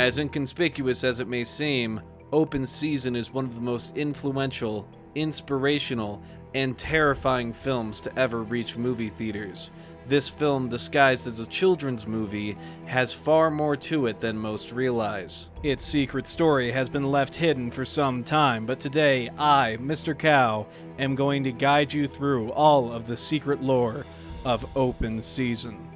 As inconspicuous as it may seem, Open Season is one of the most influential, inspirational, and terrifying films to ever reach movie theaters. This film, disguised as a children's movie, has far more to it than most realize. Its secret story has been left hidden for some time, but today I, Mr. Cow, am going to guide you through all of the secret lore of Open Season.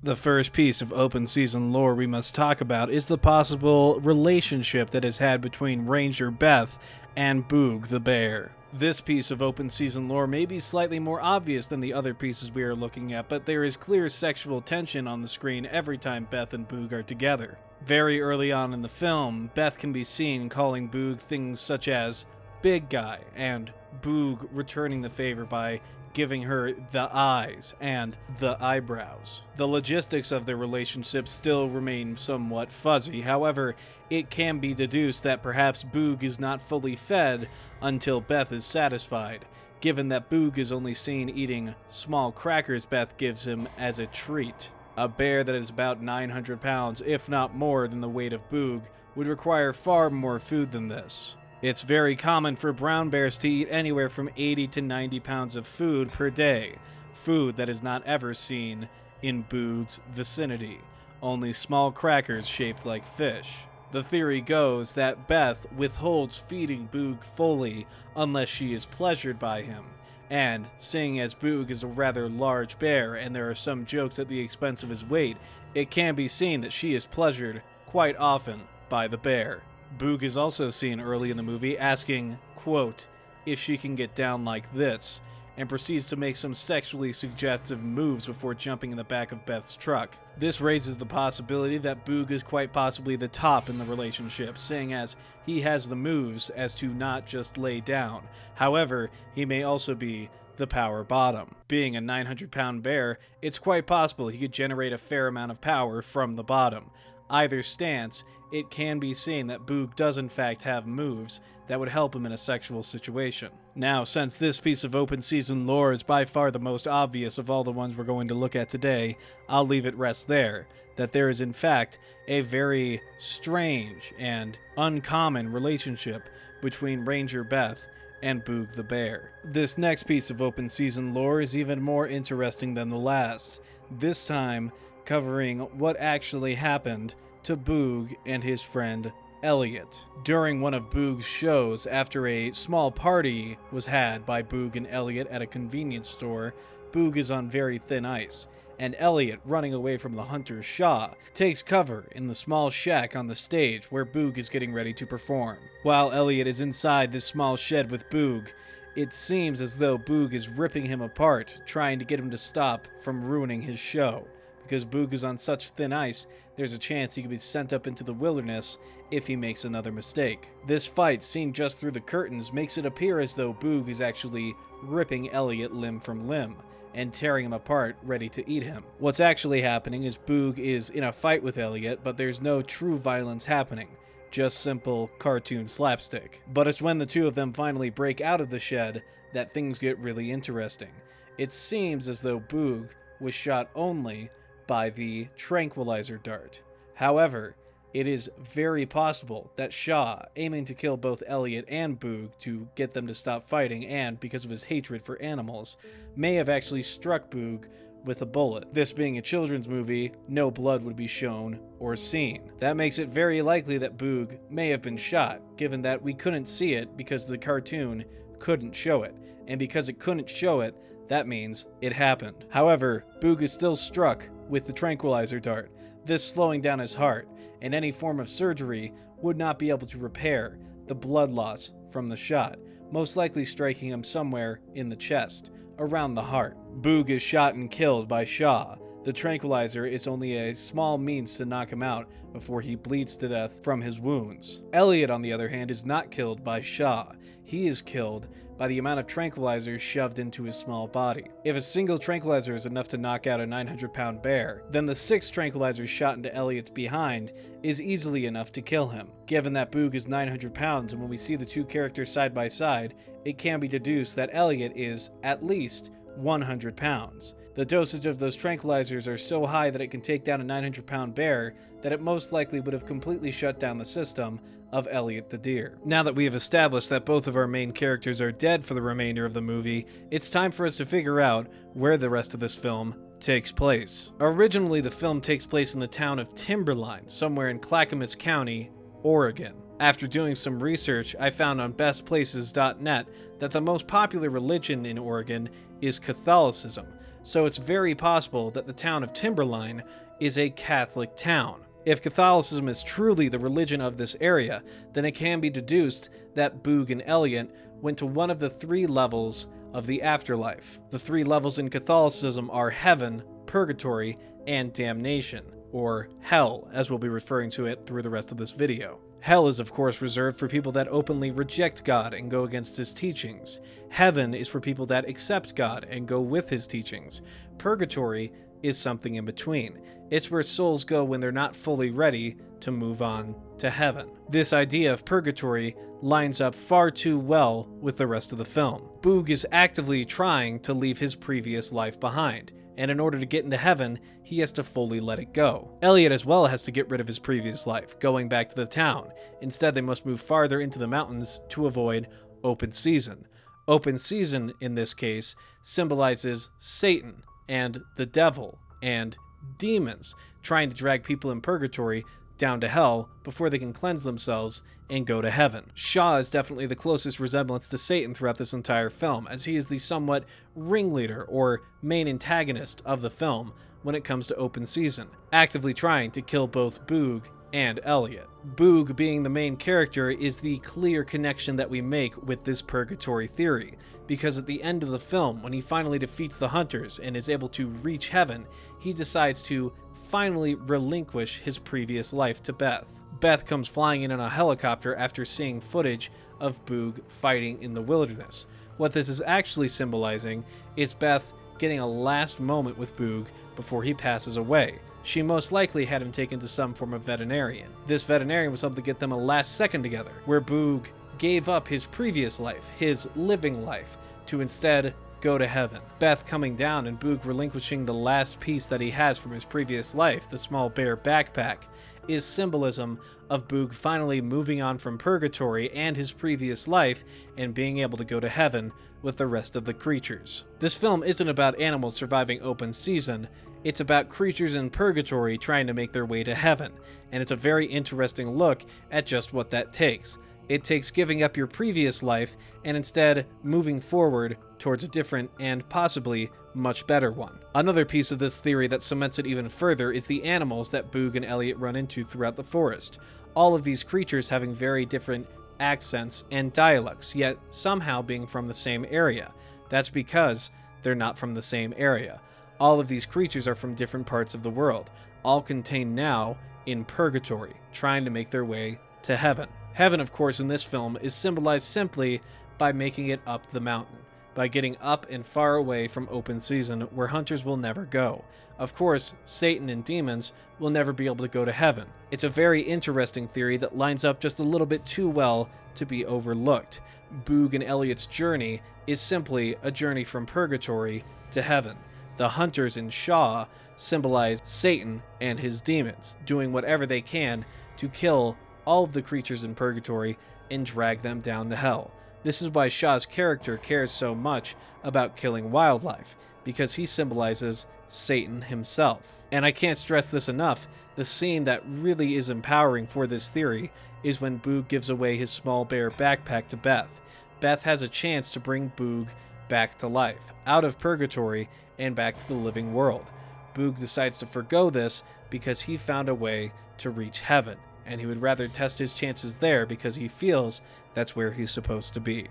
The first piece of Open Season lore we must talk about is the possible relationship that is had between Ranger Beth and Boog the Bear. This piece of Open Season lore may be slightly more obvious than the other pieces we are looking at, but there is clear sexual tension on the screen every time Beth and Boog are together. Very early on in the film, Beth can be seen calling Boog things such as big guy, and Boog returning the favor by giving her the eyes and the eyebrows. The logistics of their relationship still remain somewhat fuzzy. However, it can be deduced that perhaps Boog is not fully fed until Beth is satisfied, given that Boog is only seen eating small crackers Beth gives him as a treat. A bear that is about 900 pounds, if not more than the weight of Boog, would require far more food than this. It's very common for brown bears to eat anywhere from 80 to 90 pounds of food per day, food that is not ever seen in Boog's vicinity, only small crackers shaped like fish. The theory goes that Beth withholds feeding Boog fully unless she is pleasured by him, and seeing as Boog is a rather large bear and there are some jokes at the expense of his weight, it can be seen that she is pleasured quite often by the bear. Boog is also seen early in the movie asking, quote, if she can get down like this, and proceeds to make some sexually suggestive moves before jumping in the back of Beth's truck. This raises the possibility that Boog is quite possibly the top in the relationship, seeing as he has the moves as to not just lay down. However, he may also be the power bottom. Being a 900-pound bear, it's quite possible he could generate a fair amount of power from the bottom. Either stance, it can be seen that Boog does in fact have moves that would help him in a sexual situation. Now, since this piece of Open Season lore is by far the most obvious of all the ones we're going to look at today, I'll leave it rest there, that there is in fact a very strange and uncommon relationship between Ranger Beth and Boog the Bear. This next piece of Open Season lore is even more interesting than the last, this time covering what actually happened to Boog and his friend Elliot. During one of Boog's shows, after a small party was had by Boog and Elliot at a convenience store, Boog is on very thin ice, and Elliot, running away from the hunter Shaw, takes cover in the small shack on the stage where Boog is getting ready to perform. While Elliot is inside this small shed with Boog, it seems as though Boog is ripping him apart, trying to get him to stop from ruining his show. Because Boog is on such thin ice, there's a chance he could be sent up into the wilderness if he makes another mistake. This fight, seen just through the curtains, makes it appear as though Boog is actually ripping Elliot limb from limb and tearing him apart, ready to eat him. What's actually happening is Boog is in a fight with Elliot, but there's no true violence happening, just simple cartoon slapstick. But it's when the two of them finally break out of the shed that things get really interesting. It seems as though Boog was shot only by the tranquilizer dart. However, it is very possible that Shaw, aiming to kill both Elliot and Boog to get them to stop fighting and because of his hatred for animals, may have actually struck Boog with a bullet. This being a children's movie, no blood would be shown or seen. That makes it very likely that Boog may have been shot, given that we couldn't see it because the cartoon couldn't show it. And because it couldn't show it, that means it happened. However, Boog is still struck with the tranquilizer dart, this slowing down his heart, and any form of surgery would not be able to repair the blood loss from the shot, most likely striking him somewhere in the chest, around the heart. Boog is shot and killed by Shaw. The tranquilizer is only a small means to knock him out before he bleeds to death from his wounds. Elliot, on the other hand, is not killed by Shaw. He is killed by the amount of tranquilizers shoved into his small body. If a single tranquilizer is enough to knock out a 900-pound bear, then the 6 tranquilizers shot into Elliot's behind is easily enough to kill him. Given that Boog is 900 pounds, and when we see the two characters side by side, it can be deduced that Elliot is at least 100 pounds. The dosage of those tranquilizers are so high that it can take down a 900-pound bear that it most likely would have completely shut down the system of Elliot the deer. Now that we have established that both of our main characters are dead for the remainder of the movie, it's time for us to figure out where the rest of this film takes place. Originally, the film takes place in the town of Timberline, somewhere in Clackamas County, Oregon. After doing some research, I found on bestplaces.net that the most popular religion in Oregon is Catholicism, so it's very possible that the town of Timberline is a Catholic town. If Catholicism is truly the religion of this area, then it can be deduced that Boog and Elliot went to one of the 3 levels of the afterlife. The 3 levels in Catholicism are heaven, purgatory, and damnation, or hell, as we'll be referring to it through the rest of this video. Hell is of course reserved for people that openly reject God and go against his teachings. Heaven is for people that accept God and go with his teachings. Purgatory is something in between. It's where souls go when they're not fully ready to move on to heaven. This idea of purgatory lines up far too well with the rest of the film. Boog is actively trying to leave his previous life behind, and in order to get into heaven, he has to fully let it go. Elliot as well has to get rid of his previous life, going back to the town. Instead, they must move farther into the mountains to avoid open season. Open season, in this case, symbolizes Satan and the devil and demons, trying to drag people in purgatory down to hell before they can cleanse themselves and go to heaven. Shaw is definitely the closest resemblance to Satan throughout this entire film, as he is the somewhat ringleader or main antagonist of the film when it comes to open season, actively trying to kill both Boog and Elliot. Boog, being the main character, is the clear connection that we make with this purgatory theory, because at the end of the film, when he finally defeats the hunters and is able to reach heaven, he decides to finally relinquish his previous life to Beth. Beth comes flying in on a helicopter after seeing footage of Boog fighting in the wilderness. What this is actually symbolizing is Beth getting a last moment with Boog before he passes away. She most likely had him taken to some form of veterinarian. This veterinarian was able to get them a last second together, where Boog gave up his previous life, his living life, to instead go to heaven. Beth coming down and Boog relinquishing the last piece that he has from his previous life, the small bear backpack, is symbolism of Boog finally moving on from purgatory and his previous life and being able to go to heaven with the rest of the creatures. This film isn't about animals surviving open season, it's about creatures in purgatory trying to make their way to heaven, and it's a very interesting look at just what that takes. It takes giving up your previous life and instead moving forward towards a different and possibly much better one. Another piece of this theory that cements it even further is the animals that Boog and Elliot run into throughout the forest. All of these creatures having very different accents and dialects, yet somehow being from the same area. That's because they're not from the same area. All of these creatures are from different parts of the world, all contained now in purgatory, trying to make their way to heaven. Heaven, of course, in this film is symbolized simply by making it up the mountain, by getting up and far away from open season where hunters will never go. Of course, Satan and demons will never be able to go to heaven. It's a very interesting theory that lines up just a little bit too well to be overlooked. Boog and Elliot's journey is simply a journey from purgatory to heaven. The hunters in Shaw symbolize Satan and his demons, doing whatever they can to kill all of the creatures in purgatory and drag them down to hell. This is why Shaw's character cares so much about killing wildlife, because he symbolizes Satan himself. And I can't stress this enough, the scene that really is empowering for this theory is when Boog gives away his small bear backpack to Beth. Beth has a chance to bring Boog back to life, out of purgatory and back to the living world. Boog decides to forgo this because he found a way to reach heaven, and he would rather test his chances there because he feels that's where he's supposed to be.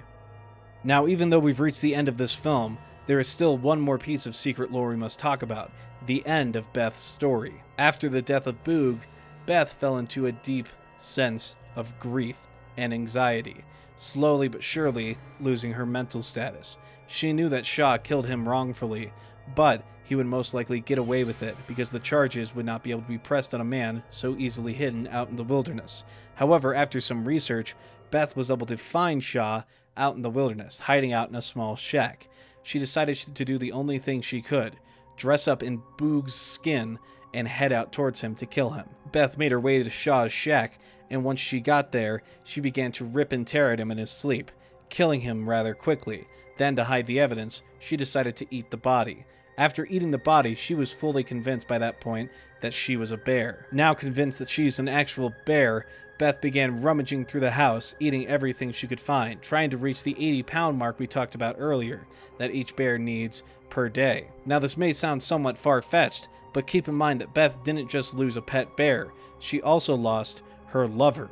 Now, even though we've reached the end of this film, there is still one more piece of secret lore we must talk about, the end of Beth's story. After the death of Boog, Beth fell into a deep sense of grief and anxiety, slowly but surely losing her mental status. She knew that Shaw killed him wrongfully, but he would most likely get away with it because the charges would not be able to be pressed on a man so easily hidden out in the wilderness. However, after some research, Beth was able to find Shaw out in the wilderness, hiding out in a small shack. She decided to do the only thing she could, dress up in Boog's skin, and head out towards him to kill him. Beth made her way to Shaw's shack, and once she got there, she began to rip and tear at him in his sleep, killing him rather quickly. Then, to hide the evidence, she decided to eat the body. After eating the body, she was fully convinced by that point that she was a bear. Now convinced that she's an actual bear, Beth began rummaging through the house, eating everything she could find, trying to reach the 80-pound mark we talked about earlier, that each bear needs per day. Now this may sound somewhat far-fetched, but keep in mind that Beth didn't just lose a pet bear, she also lost her lover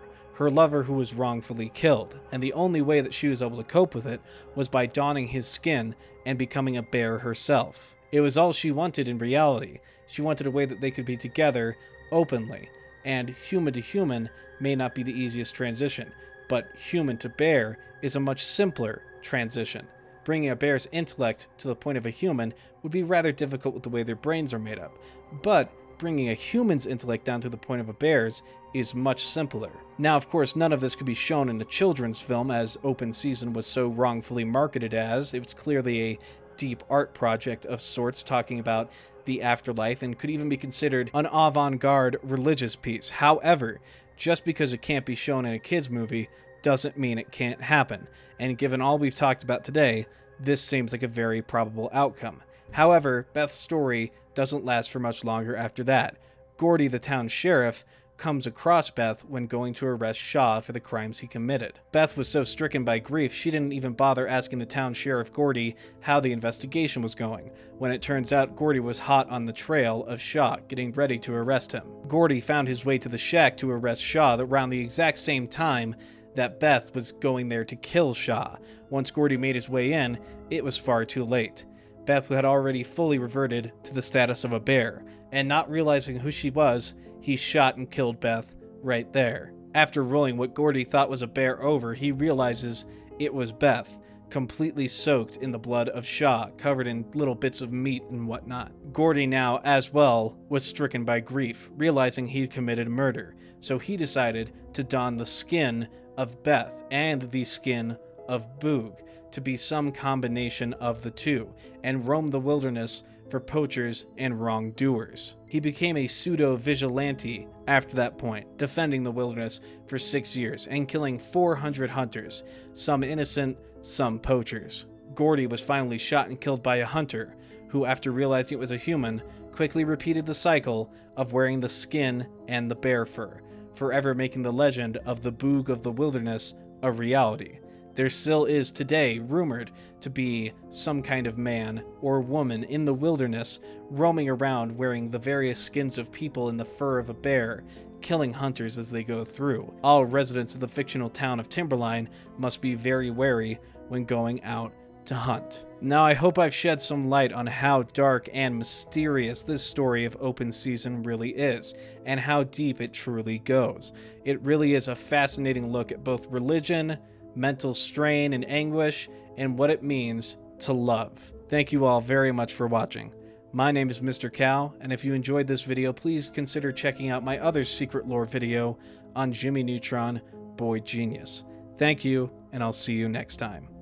who was wrongfully killed, and the only way that she was able to cope with it was by donning his skin and becoming a bear herself. It was all she wanted in reality. She wanted a way that they could be together openly, and human to human may not be the easiest transition, but human to bear is a much simpler transition. Bringing a bear's intellect to the point of a human would be rather difficult with the way their brains are made up, but bringing a human's intellect down to the point of a bear's is much simpler. Now, of course, none of this could be shown in a children's film, as Open Season was so wrongfully marketed as. It was clearly a deep art project of sorts, talking about the afterlife, and could even be considered an avant-garde religious piece. However, just because it can't be shown in a kids' movie doesn't mean it can't happen, and given all we've talked about today, this seems like a very probable outcome. However, Beth's story doesn't last for much longer after that. Gordy, the town sheriff, comes across Beth when going to arrest Shaw for the crimes he committed. Beth was so stricken by grief, she didn't even bother asking the town sheriff Gordy how the investigation was going, when it turns out Gordy was hot on the trail of Shaw, getting ready to arrest him. Gordy found his way to the shack to arrest Shaw around the exact same time that Beth was going there to kill Shaw. Once Gordy made his way in, it was far too late. Beth had already fully reverted to the status of a bear, and not realizing who she was, he shot and killed Beth right there. After rolling what Gordy thought was a bear over, he realizes it was Beth, completely soaked in the blood of Shaw, covered in little bits of meat and whatnot. Gordy now, as well, was stricken by grief, realizing he'd committed murder, so he decided to don the skin of Beth and the skin of Boog to be some combination of the two, and roam the wilderness for poachers and wrongdoers. He became a pseudo-vigilante after that point, defending the wilderness for 6 years and killing 400 hunters, some innocent, some poachers. Gordy was finally shot and killed by a hunter, who, after realizing it was a human, quickly repeated the cycle of wearing the skin and the bear fur, forever making the legend of the Boog of the wilderness a reality. There still is today rumored to be some kind of man or woman in the wilderness roaming around wearing the various skins of people in the fur of a bear, killing hunters as they go through. All residents of the fictional town of Timberline must be very wary when going out to hunt. Now, I hope I've shed some light on how dark and mysterious this story of Open Season really is, and how deep it truly goes. It really is a fascinating look at both religion, mental strain and anguish, and what it means to love. Thank you all very much for watching. My name is Mr. Cow, and if you enjoyed this video, please consider checking out my other secret lore video on Jimmy Neutron, Boy Genius. Thank you, and I'll see you next time.